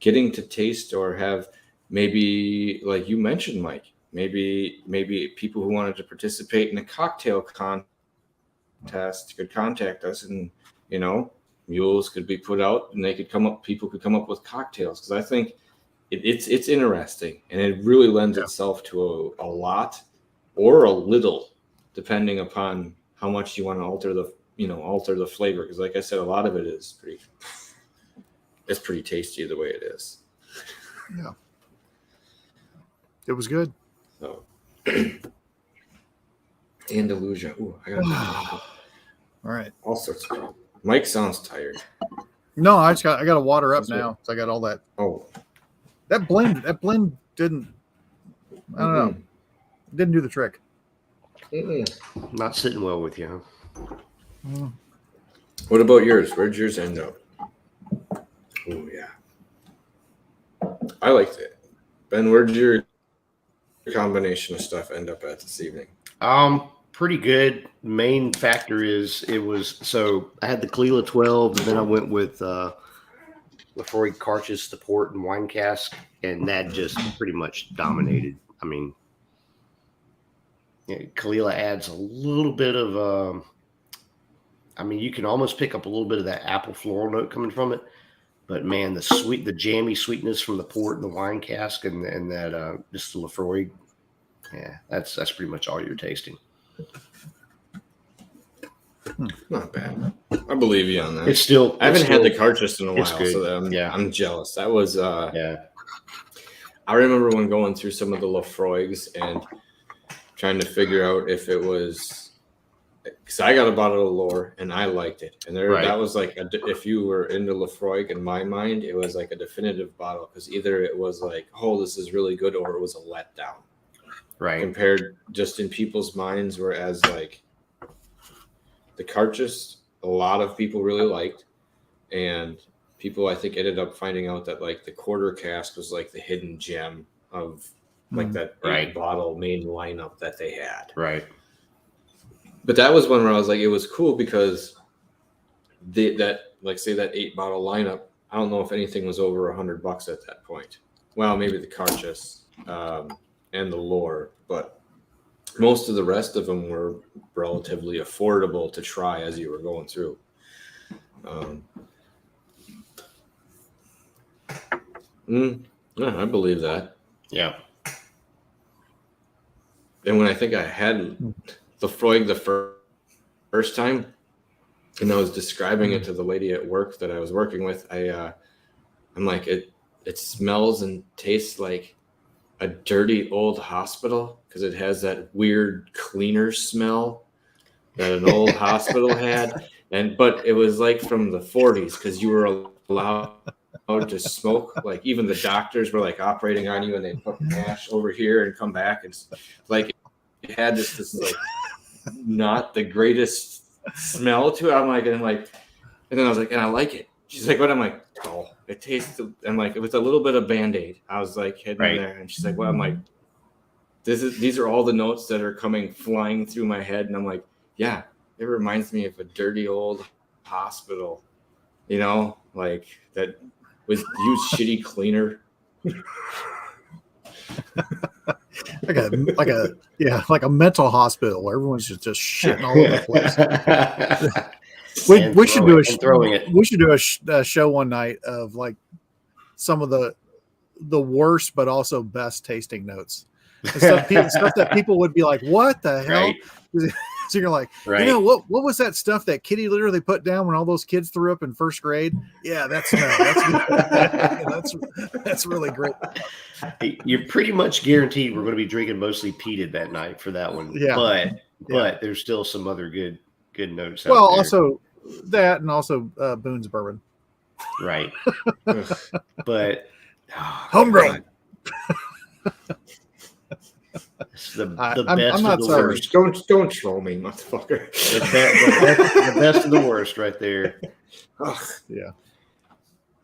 getting to taste or have, maybe like you mentioned, Mike, maybe people who wanted to participate in a cocktail contest could contact us, and mules could be put out, and people could come up with cocktails, because I think it's interesting, and it really lends itself to a lot or a little, depending upon how much you want to alter the flavor. Because like I said, a lot of it is pretty tasty the way it is. Yeah, it was good. So, Andalusia. Ooh, I got all right. All sorts of. Mike sounds tired. No, I got to water up now. So I got all that. Oh, that blend didn't. I don't know. Didn't do the trick. Not sitting well with you, huh? What about yours? Where'd yours end up? Oh yeah, I liked it. Ben, where'd your combination of stuff end up at this evening? Pretty good. Main factor is I had the Kalila 12, and then I went with Lefroy Carchis, the port and wine cask, and that just pretty much dominated. I mean, Kalila adds a little bit of, you can almost pick up a little bit of that apple floral note coming from it, but man, the jammy sweetness from the port and the wine cask, and that just the Lefroy, that's pretty much all you're tasting. Not bad. I believe you on that. I haven't had the Carchis in a while, so I'm jealous. That was I remember when going through some of the Lefroys and trying to figure out if it was, because I got a bottle of Lore and I liked it, and that was like if you were into Lefroy, in my mind it was like a definitive bottle, because either it was like, oh, this is really good, or it was a letdown. Right. Compared just in people's minds, whereas like the Carchis, a lot of people really liked, and people I think ended up finding out that like the quarter cask was like the hidden gem of like that 8-bottle main lineup that they had. Right. But that was one where I was like, it was cool because that 8-bottle lineup, I don't know if anything was over $100 at that point. Well, maybe the Carchis and the Lore, but most of the rest of them were relatively affordable to try as you were going through. Yeah, I believe that. Yeah. And when I think I had the Freud the first time, and I was describing it to the lady at work that I was working with, I'm like, it smells and tastes like a dirty old hospital because it has that weird cleaner smell that an old hospital had. But it was like from the 40s because you were allowed to smoke. Like even the doctors were like operating on you and they put ash over here and come back. And like it had this like not the greatest smell to it. I'm like, and then I was like, and I like it. She's like, what? I'm like, oh, it tastes. I'm like, with a little bit of Band-Aid. I was like, hidden in there. And she's like, well, I'm like, these are all the notes that are coming flying through my head. And I'm like, yeah, it reminds me of a dirty old hospital, you know, like that was used shitty cleaner. like a mental hospital where everyone's just shitting all over the place. we should do a show one night of like some of the worst but also best tasting notes. Stuff that people would be like, what the hell? Right. So you're like, you know, what was that stuff that Kitty literally put down when all those kids threw up in first grade? Yeah, that's that's really great. You're pretty much guaranteed we're going to be drinking mostly peated that night for that one. Yeah, but there's still some other good notes. Well, also that, and also Boone's bourbon. Right, but homegrown. It's the best I'm of the worst. Don't troll me, motherfucker. The best of the worst right there. Yeah.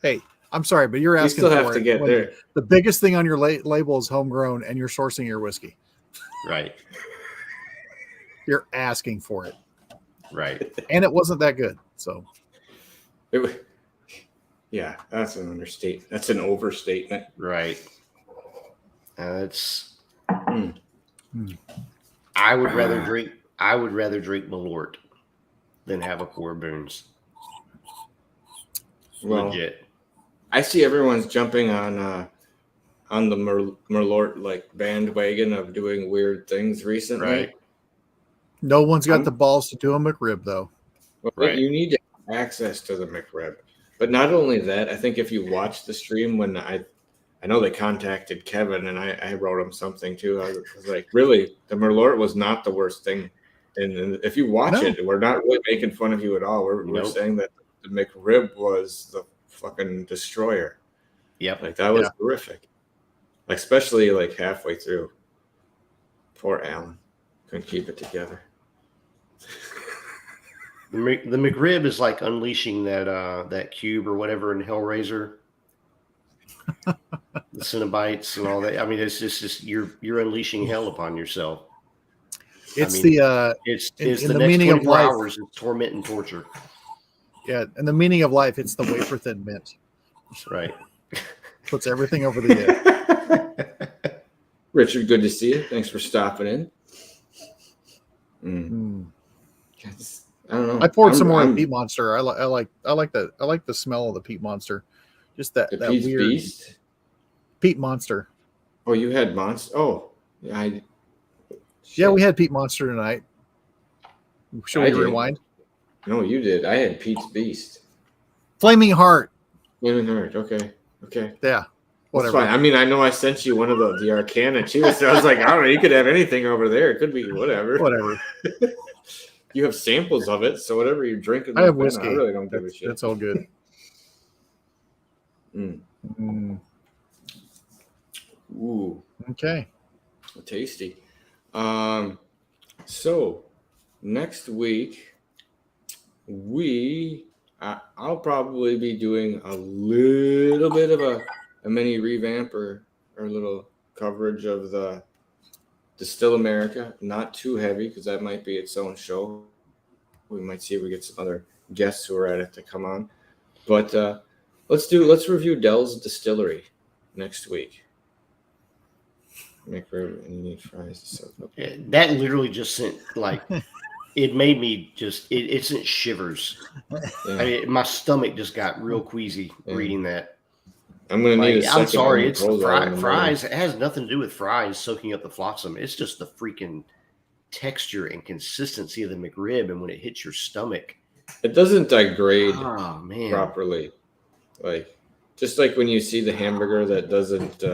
Hey, I'm sorry, but you're asking still have to get there. The biggest thing on your label is homegrown, and you're sourcing your whiskey. Right. You're asking for it. Right. And it wasn't that good. So. Yeah, that's an understatement. That's an overstatement. Right. It's. I would rather drink Malort than have a pour Boone's. Well, legit. I see everyone's jumping on the Malort like bandwagon of doing weird things recently. Right. No one's got the balls to do a McRib though. Well, right. You need to have access to the McRib. But not only that, I think if you watch the stream when I know they contacted Kevin and I wrote him something too. I was like, really, the Malort was not the worst thing. And if you watch it, we're not really making fun of you at all. We're saying that the McRib was the fucking destroyer. Yep. Like that was horrific. Like, especially like halfway through. Poor Alan. Couldn't keep it together. The McRib is like unleashing that cube or whatever in Hellraiser. The Cenobites and all that. I mean, it's just you're unleashing hell upon yourself. It's the next meaning of life. Hours of torment and torture. Yeah, and the meaning of life, it's the wafer thin mint. Right. Puts everything over the edge. Richard, good to see you. Thanks for stopping in. I don't know. I poured some more Peat Monster. I like the smell of the Peat Monster. Just that Pete's weird Beast? Peat Monster. Oh, you had Monster? Oh, yeah. We had Peat Monster tonight. Should we rewind? No, you did. I had Pete's Beast. Flaming Heart. Flaming Heart. Okay. Yeah. Whatever. That's fine. I mean, I know I sent you one of the Arcana too, so I was like, I don't know. You could have anything over there. It could be whatever. You have samples of it, so whatever you're drinking. I have whiskey. I really don't give a shit. That's all good. Ooh. Okay. Tasty. So next week I'll probably be doing a little bit of a mini revamp or a little coverage of the Distill America. Not too heavy because that might be its own show. We might see if we get some other guests who are at it to come on. But let's review Dell's Distillery next week. McRib and you need fries. So that literally just sent like it made me just it sent shivers. Yeah. I mean, my stomach just got real queasy reading that. I'm gonna need a second. I'm sorry, it's the Prozac fries. It has nothing to do with fries soaking up the flotsam. It's just the freaking texture and consistency of the McRib, and when it hits your stomach, it doesn't degrade man. properly. Like just like when you see the hamburger that doesn't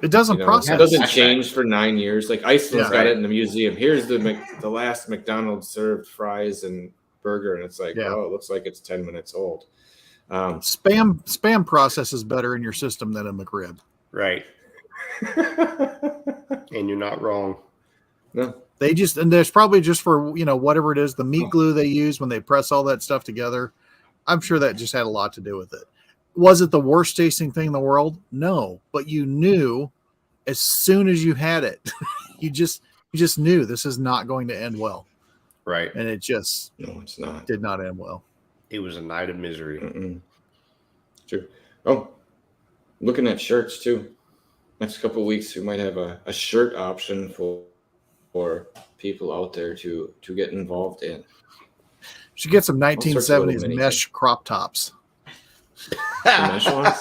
it doesn't process. It doesn't change for 9 years. Like Iceland's got right. it in the museum. Here's the last McDonald's served fries and burger, and it's like, oh, it looks like it's 10 minutes old. Spam process is better in your system than a McRib. Right. And you're not wrong. No. They just, and there's probably just for, whatever it is, the meat glue they use when they press all that stuff together. I'm sure that just had a lot to do with it. Was it the worst tasting thing in the world? No, but you knew as soon as you had it, you just knew this is not going to end well. Right. And it just it's not. Did not end well. It was a night of misery. True. Oh, looking at shirts too. Next couple of weeks, we might have a shirt option for people out there to get involved in. Should get some 1970s mesh crop tops. The mesh ones?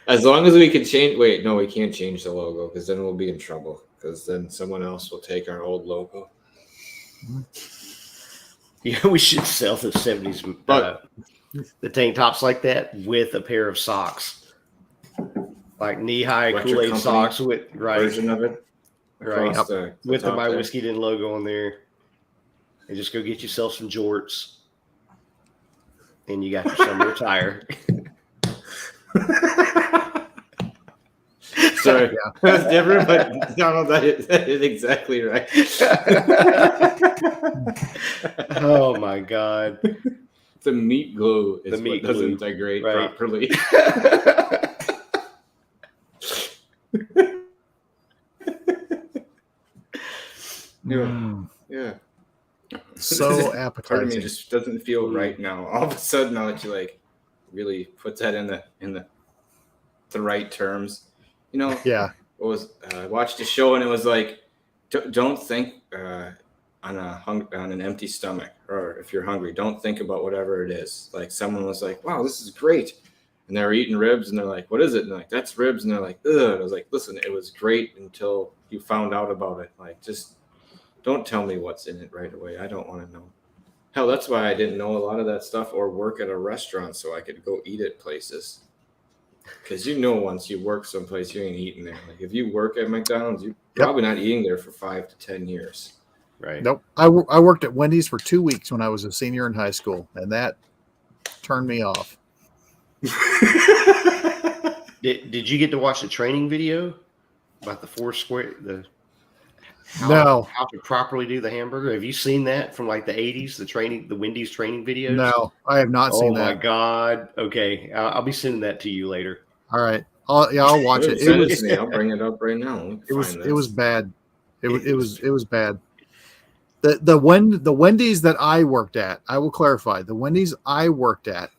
As long as we can change. Wait, no, we can't change the logo because then we'll be in trouble. Because then someone else will take our old logo. Yeah, we should sell the 70s, the tank tops like that with a pair of socks, like knee-high Kool-Aid socks with version of it, right? The with the My Whiskey Den logo on there, and just go get yourself some jorts, and you got your summer attire. Sorry, that's different, but Donald, that is exactly right. Oh my God. The meat glue is the meat what doesn't glue. degrade Right. properly. Yeah. So Part of me appetizing. just doesn't feel right now. All of a sudden, now that you really put that in the right terms, Yeah. What was I watched a show and it was like, don't think on an empty stomach, or if you're hungry, don't think about whatever it is. Like someone was like, wow, this is great. And they were eating ribs and they're like, what is it? And they're like, that's ribs. And they're like, ugh. And I was like, listen, it was great until you found out about it. Like, just don't tell me what's in it right away. I don't want to know. Hell, that's why I didn't know a lot of that stuff or work at a restaurant so I could go eat at places. Because once you work someplace, you ain't eating there. Like if you work at McDonald's, you're probably not eating there for 5 to 10 years. Right. Nope. I worked at Wendy's for 2 weeks when I was a senior in high school, and that turned me off. Did you get to watch the training video about the No. how to properly do the hamburger? Have you seen that from like the 80s, the Wendy's training videos? No, I have not seen that. Oh my God. Okay. I'll be sending that to you later. All right. I'll watch it. Send it to me. I'll bring it up right now. It was bad. It was bad. The Wendy's that I worked at, I will clarify, the Wendy's I worked at,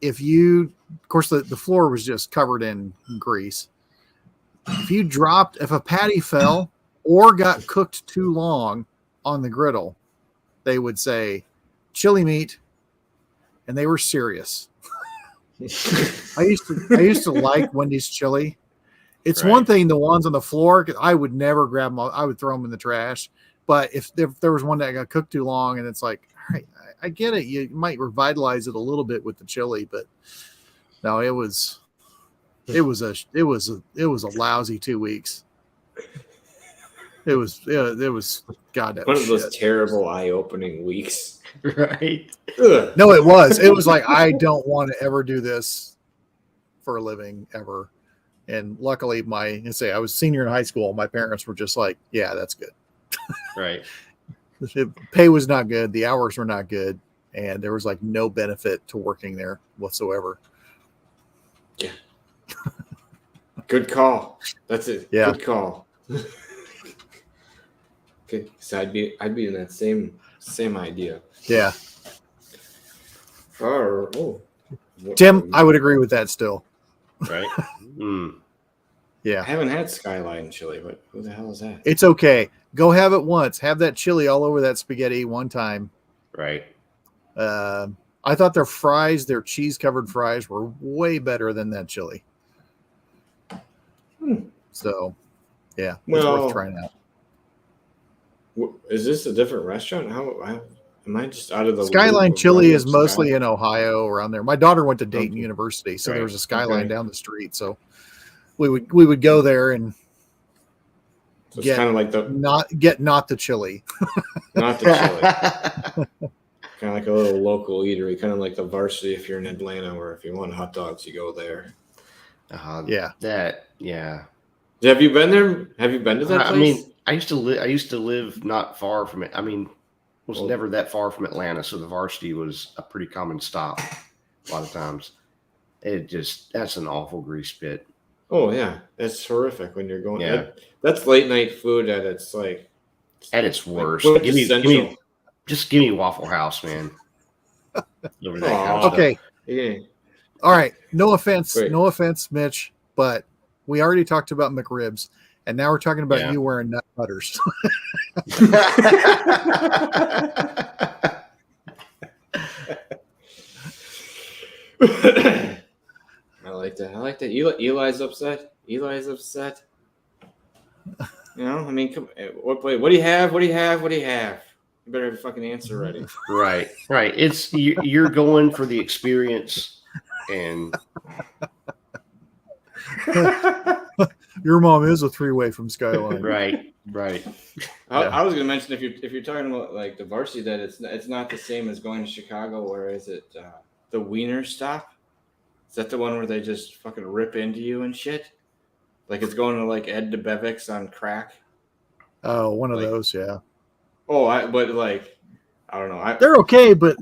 of course the floor was just covered in grease. If a patty fell or got cooked too long on the griddle, they would say chili meat, and they were serious. I used to like Wendy's chili. It's one thing, the ones on the floor, I would never grab them. I would throw them in the trash. But if there was one that got cooked too long, and it's like, all right, I get it. You might revitalize it a little bit with the chili, but no, it was a lousy 2 weeks. It was God. That one was of those shit. terrible eye-opening weeks. Right. Ugh. No, it was. It was like, I don't want to ever do this for a living ever. And luckily, I was senior in high school. My parents were just like, yeah, that's good. Right. The pay was not good. The hours were not good. And there was like no benefit to working there whatsoever. Yeah. Good call. That's it. Yeah. Good call. Okay. So I'd be in that same idea. Yeah. Oh. Tim, I would agree with that still. Right. Yeah. I haven't had Skyline chili, but who the hell is that? It's okay. Go have it once. Have that chili all over that spaghetti one time. Right. I thought their fries, their cheese covered fries, were way better than that chili. So, yeah, it's worth trying out. Is this a different restaurant? Am I just out of the Skyline loop of Chili is Skyline? mostly in Ohio, around there. My daughter went to Dayton Okay. University, so Right. there was a Skyline Okay. down the street. So we would go there and So it's kind of like not the chili. not the chili. Kind of like a little local eatery, kind of like the Varsity if you're in Atlanta, where if you want hot dogs, you go there. Yeah. Yeah. Have you been there? Have you been to that place? I mean, I used to live not far from it. I mean, was never that far from Atlanta, so the Varsity was a pretty common stop a lot of times. That's an awful grease pit. Oh yeah, it's horrific when you're going. Yeah. That's late night food at its At its worst. Like, Just give me Waffle House, man. Over that kind of Okay. Yeah. All right. No offense. Wait. No offense, Mitch, but we already talked about McRibs, and now we're talking about Yeah. you wearing nut butters. I like that. Eli's upset. You know, I mean, what do you have? What do you have? You better have a fucking answer ready. Right. It's you're going for the experience, and Your mom is a 3-way from Skyline. right. I was going to mention if you're talking about like the Varsity, that it's not the same as going to Chicago. Where is it? The Wiener Stop? Is that the one where they just fucking rip into you and shit? Like it's going to like Ed DeBevick's on crack. Oh, one of those, yeah. Oh, I don't know. They're okay, but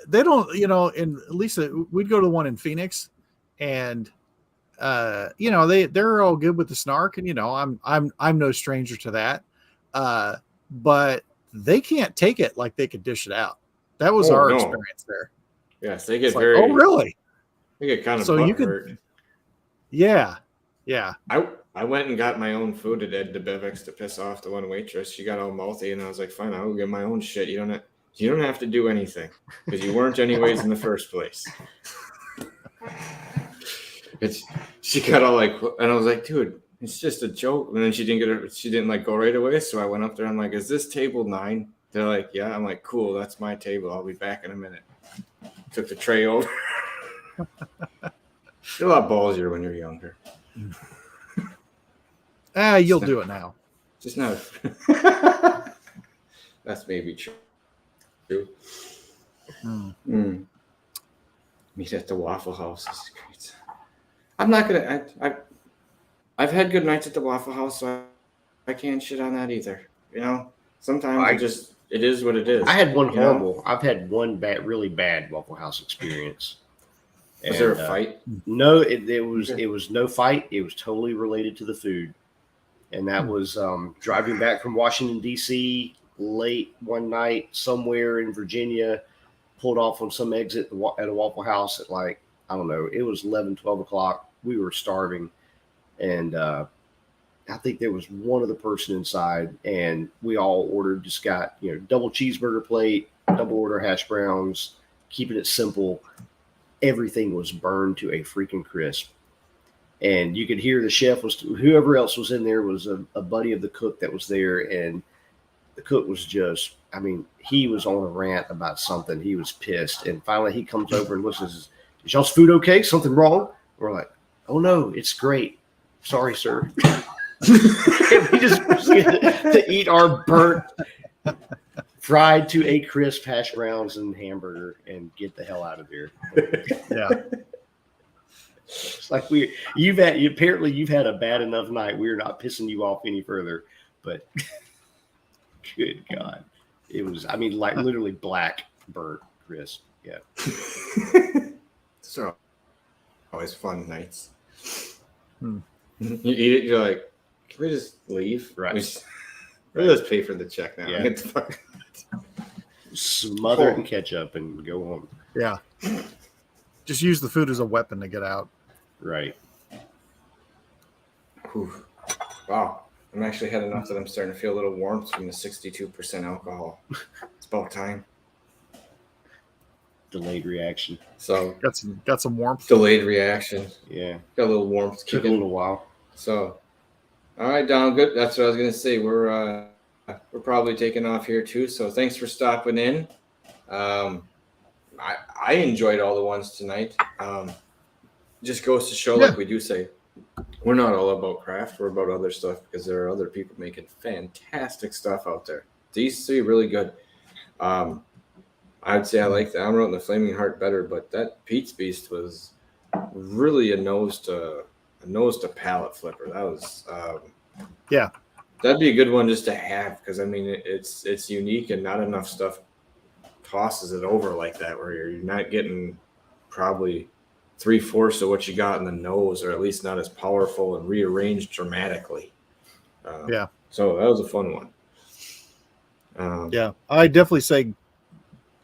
they don't, and at least we'd go to the one in Phoenix, and they're all good with the snark, and I'm no stranger to that. But they can't take it like they could dish it out. That was our experience there. Yes, they get It's very. like, oh, really? They get kind of. So you hurt. could. Yeah. I went and got my own food at Ed DeBevick's to piss off the one waitress. She got all mouthy, and I was like, "Fine, I'll get my own shit. You don't have to do anything because you weren't anyways in the first place." She got all like, and I was like, "Dude, it's just a joke." And then she didn't like go right away. So I went up there. I'm like, "Is this table 9?" They're like, "Yeah." I'm like, "Cool, that's my table. I'll be back in a minute." Took the tray over. You're a lot ballsier when you're younger. You'll do it now. Just not. That's maybe true. Meet at the Waffle House is great. I'm not gonna. I've had good nights at the Waffle House, so I can't shit on that either. Sometimes it is what it is. I had one horrible. I've had one really bad Waffle House experience. Was there a fight? No, it was no fight. It was totally related to the food. And that was driving back from Washington, D.C. late one night somewhere in Virginia, pulled off on some exit at a Waffle House at like, I don't know, it was 11, 12 o'clock. We were starving. And I think there was one other person inside, and we all just got, double cheeseburger plate, double order hash browns, keeping it simple. Everything was burned to a freaking crisp. And you could hear the chef whoever else was in there was a buddy of the cook that was there. And the cook was he was on a rant about something. He was pissed. And finally he comes over and listens, "Is y'all's food okay? Something wrong?" We're like, "Oh no, it's great. Sorry, sir." And we just proceeded to eat our burnt, fried to a crisp hash browns and hamburger and get the hell out of here. Yeah. It's like apparently you've had a bad enough night. We're not pissing you off any further, but good God, it was, like literally black, burnt, crisp. Yeah. So always fun nights. You eat it, you're like, "Can we just leave?" Right. We'll just pay for the check now. Yeah. Get the fuck. Smother it in ketchup and go home. Yeah. Just use the food as a weapon to get out. Right. Whew. Wow. I'm actually had enough that I'm starting to feel a little warmth from the 62% alcohol. It's about time. Delayed reaction. So got some warmth. delayed reaction. Yeah. Got a little warmth Took a kicking. little while. So, all right, Don. Good. That's what I was gonna say. We're probably taking off here too. So thanks for stopping in. I enjoyed all the ones tonight. Just goes to show, like we do say, we're not all about craft. We're about other stuff because there are other people making fantastic stuff out there. These three really good. I'd say I like the Amrut and the Flaming Heart better, but that Peat's Beast was really a nose to palate flipper. That was that'd be a good one just to have because I mean it's unique and not enough stuff tosses it over like that where you're not getting probably 3/4 of what you got in the nose, or at least not as powerful and rearranged dramatically. So that was a fun one. I definitely say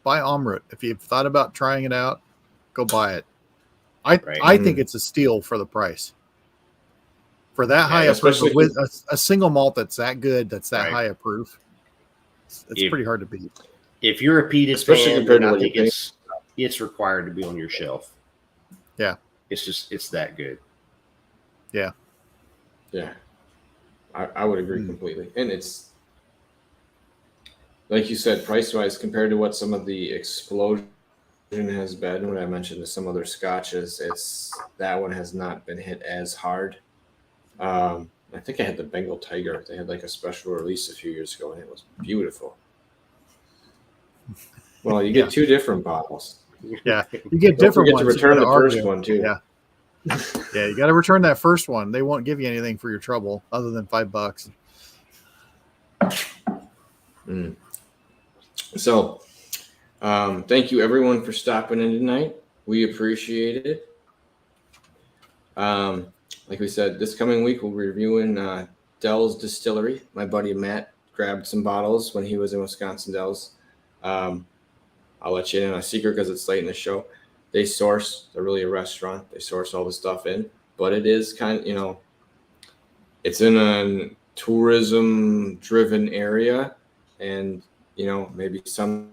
buy Amrut. If you've thought about trying it out, go buy it. I think it's a steal for the price. For that high a proof, with a single malt that's that good, that's that high a proof, it's pretty hard to beat. If you're a Peated Especially fan, compared to I what think you it's required to be on your shelf. Yeah. It's that good. Yeah. Yeah. I would agree completely. And it's like you said, price wise compared to what some of the explosion has been, when I mentioned some other scotches, that one has not been hit as hard. I think I had the Bengal Tiger. They had like a special release a few years ago, and it was beautiful. Well, you get two different bottles. Yeah, you get different ones. To return the first one too. Yeah, yeah, you got to return that first one. They won't give you anything for your trouble other than $5. So, thank you everyone for stopping in tonight. We appreciate it. Like we said, this coming week we'll be reviewing Dell's Distillery. My buddy Matt grabbed some bottles when he was in Wisconsin Dells. I'll let you in on a secret because it's late in the show. They're really a restaurant. They source all the stuff in, but it is kind of, it's in a tourism driven area, and maybe someday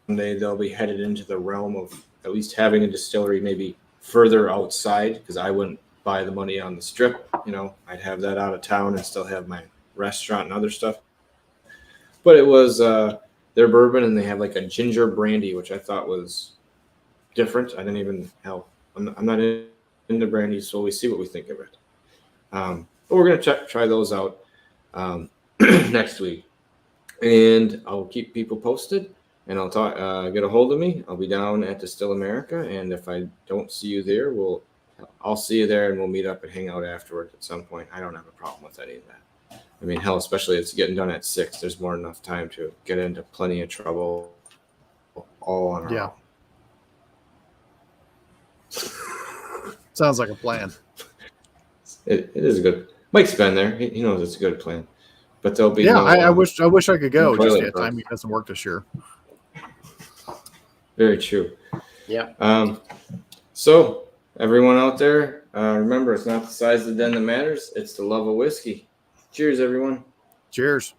they'll be headed into the realm of at least having a distillery maybe further outside, because I wouldn't buy the money on the strip. I'd have that out of town and still have my restaurant and other stuff. But it was their bourbon, and they have like a ginger brandy, which I thought was different. I didn't even I'm not into brandy, so we see what we think of it. But we're gonna try those out next week, and I'll keep people posted. And I'll get a hold of me. I'll be down at Distill America, and if I don't see you there, I'll see you there, and we'll meet up and hang out afterwards at some point. I don't have a problem with any of that. I mean, hell, especially if it's getting done at 6. There's more than enough time to get into plenty of trouble all on our own. Sounds like a plan. It is a good. Mike's been there. He knows it's a good plan. But there'll be no, I wish I could go. Just toilet time doesn't work this year. Very true. Yeah. So everyone out there, remember, it's not the size of the den that matters. It's the love of whiskey. Cheers, everyone. Cheers.